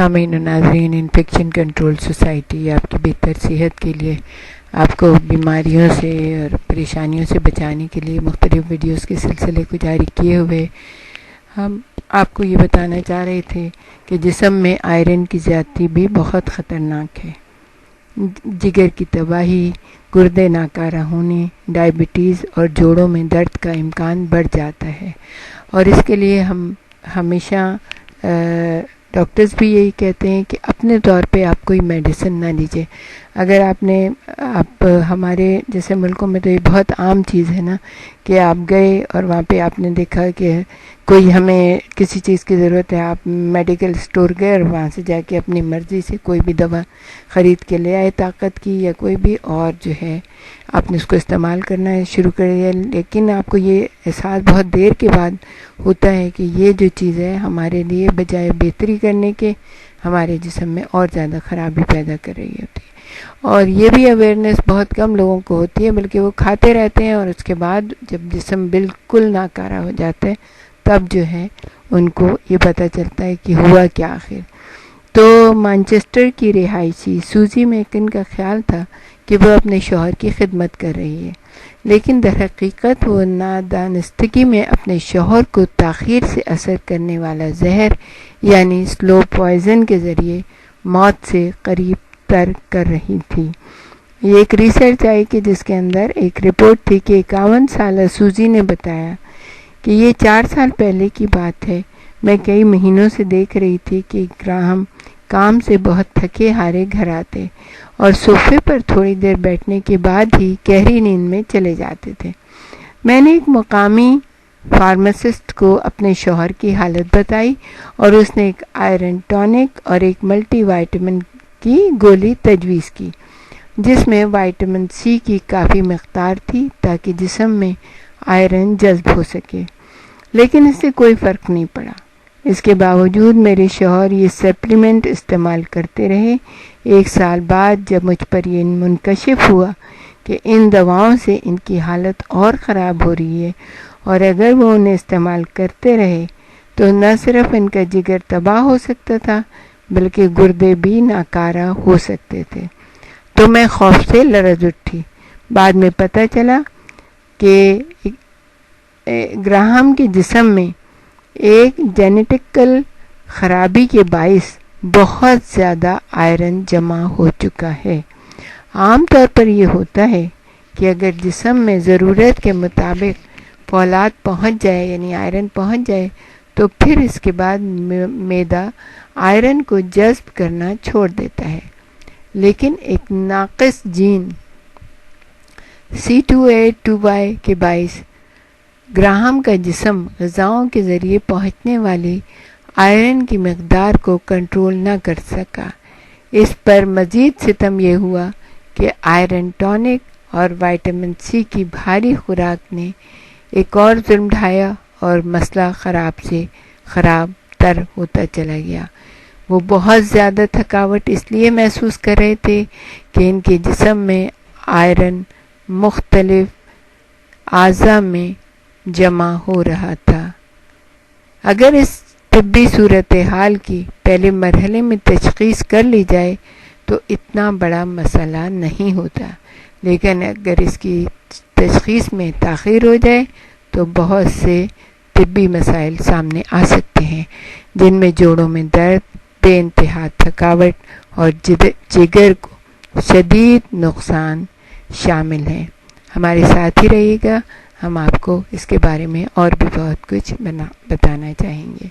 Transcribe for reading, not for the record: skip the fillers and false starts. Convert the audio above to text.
سامعین و ناظرین، انفیکشن کنٹرول سوسائٹی آپ کی بہتر صحت کے لیے، آپ کو بیماریوں سے اور پریشانیوں سے بچانے کے لیے مختلف ویڈیوز کے سلسلے کو جاری کیے ہوئے ہم آپ کو یہ بتانا چاہ رہے تھے کہ جسم میں آئرن کی زیادتی بھی بہت خطرناک ہے۔ جگر کی تباہی، گردے ناکارہ ہونے، ڈائبٹیز اور جوڑوں میں درد کا امکان بڑھ جاتا ہے، اور اس کے لیے ہم ہمیشہ ڈاکٹرز بھی یہی کہتے ہیں کہ اپنے طور پہ آپ کوئی میڈیسن نہ لیجیے۔ اگر آپ ہمارے جیسے ملکوں میں تو یہ بہت عام چیز ہے نا کہ آپ گئے اور وہاں پہ آپ نے دیکھا کہ کوئی ہمیں کسی چیز کی ضرورت ہے، آپ میڈیکل سٹور گئے اور وہاں سے جا کے اپنی مرضی سے کوئی بھی دوا خرید کے لے آئے طاقت کی یا کوئی بھی، اور جو ہے آپ نے اس کو استعمال کرنا شروع کر دیا، لیکن آپ کو یہ احساس بہت دیر کے بعد ہوتا ہے کہ یہ جو چیز ہے ہمارے لیے بجائے بہتری کرنے کے ہمارے جسم میں اور زیادہ خرابی پیدا کر رہی ہوتی ہے۔ اور یہ بھی اویئرنیس بہت کم لوگوں کو ہوتی ہے، بلکہ وہ کھاتے رہتے ہیں اور اس کے بعد جب جسم بالکل ناکارہ ہو جاتا ہے تب جو ہے ان کو یہ پتہ چلتا ہے کہ ہوا کیا آخر۔ تو مانچسٹر کی رہائشی سوزی میکن کا خیال تھا کہ وہ اپنے شوہر کی خدمت کر رہی ہے، لیکن در حقیقت وہ نادانستگی میں اپنے شوہر کو تاخیر سے اثر کرنے والا زہر یعنی سلو پوائزن کے ذریعے موت سے قریب تر کر رہی تھی۔ یہ ایک ریسرچ آئی کہ جس کے اندر ایک رپورٹ تھی کہ 51 سالہ سوزی نے بتایا کہ یہ 4 سال پہلے کی بات ہے، میں کئی مہینوں سے دیکھ رہی تھی کہ گراہم کام سے بہت تھکے ہارے گھر آتے اور صوفے پر تھوڑی دیر بیٹھنے کے بعد ہی گہری نیند میں چلے جاتے تھے۔ میں نے ایک مقامی فارماسسٹ کو اپنے شوہر کی حالت بتائی اور اس نے ایک آئرن ٹونک اور ایک ملٹی وائٹامن کی گولی تجویز کی جس میں وائٹامن سی کی کافی مقدار تھی تاکہ جسم میں آئرن جذب ہو سکے، لیکن اس سے کوئی فرق نہیں پڑا۔ اس کے باوجود میرے شوہر یہ سپلیمنٹ استعمال کرتے رہے۔ 1 سال بعد جب مجھ پر یہ منکشف ہوا کہ ان دواؤں سے ان کی حالت اور خراب ہو رہی ہے، اور اگر وہ انہیں استعمال کرتے رہے تو نہ صرف ان کا جگر تباہ ہو سکتا تھا بلکہ گردے بھی ناکارہ ہو سکتے تھے، تو میں خوف سے لرز اٹھی۔ بعد میں پتہ چلا کہ گراہم کے جسم میں ایک جینیٹیکل خرابی کے باعث بہت زیادہ آئرن جمع ہو چکا ہے۔ عام طور پر یہ ہوتا ہے کہ اگر جسم میں ضرورت کے مطابق فولاد پہنچ جائے یعنی آئرن پہنچ جائے تو پھر اس کے بعد معدہ آئرن کو جذب کرنا چھوڑ دیتا ہے، لیکن ایک ناقص جین C2A2Y کے باعث گراہم کا جسم غذاؤں کے ذریعے پہنچنے والی آئرن کی مقدار کو کنٹرول نہ کر سکا۔ اس پر مزید ستم یہ ہوا کہ آئرن ٹونک اور وائٹامن سی کی بھاری خوراک نے ایک اور ظلم ڈھایا اور مسئلہ خراب سے خراب تر ہوتا چلا گیا۔ وہ بہت زیادہ تھکاوٹ اس لیے محسوس کر رہے تھے کہ ان کے جسم میں آئرن مختلف اعضاء میں جمع ہو رہا تھا۔ اگر اس طبی صورتحال کی پہلے مرحلے میں تشخیص کر لی جائے تو اتنا بڑا مسئلہ نہیں ہوتا، لیکن اگر اس کی تشخیص میں تاخیر ہو جائے تو بہت سے طبی مسائل سامنے آ سکتے ہیں، جن میں جوڑوں میں درد، بے انتہا تھکاوٹ اور جگر کو شدید نقصان شامل ہیں۔ ہمارے ساتھ ہی رہیے گا، ہم آپ کو اس کے بارے میں اور بھی بہت کچھ بتانا چاہیں گے۔